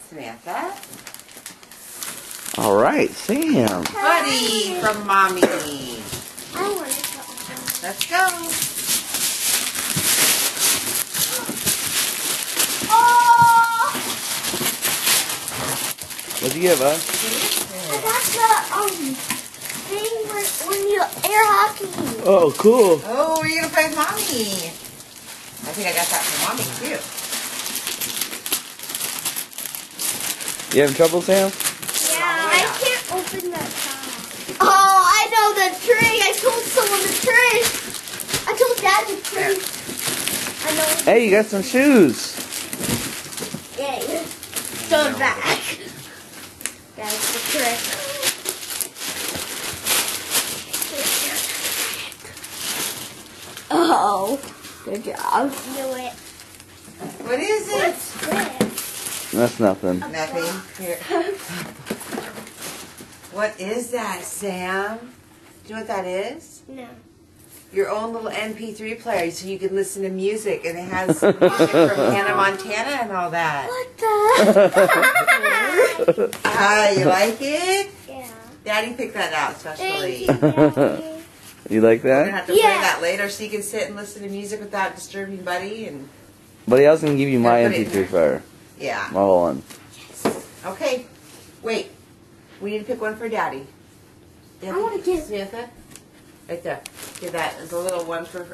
Samantha. All right, Sam. Buddy from Mommy. I want to go. Let's go. Oh! What'd you get, bud? I got the thing when you air hockey. Oh, cool. Oh, we're gonna play with Mommy. I think I got that from Mommy too. You having trouble, Sam? Yeah, I can't open that top. Oh, I know the trick. I told someone the trick. I told Dad the trick. I know. Hey, you got some shoes. Yay. Throw it back. That's the trick. Oh, good job. Do it. What is it? What's this? That's nothing. Nothing. Here. What is that, Sam? Do you know what that is? No. Your own little MP3 player so you can listen to music, and it has music from Hannah Montana and all that. What the? Ah, you like it? Yeah. Daddy picked that out especially. Thank you, Daddy. You like We're gonna that? have to play Yeah. that later so you can sit and listen to music without disturbing Buddy. And Buddy, I was gonna give you my Gotta put it in MP3 there. player. yeah. My whole one. Okay. Wait. We need to pick one for Daddy. I wanna get- Samantha. Right there. Get that. There's a little one for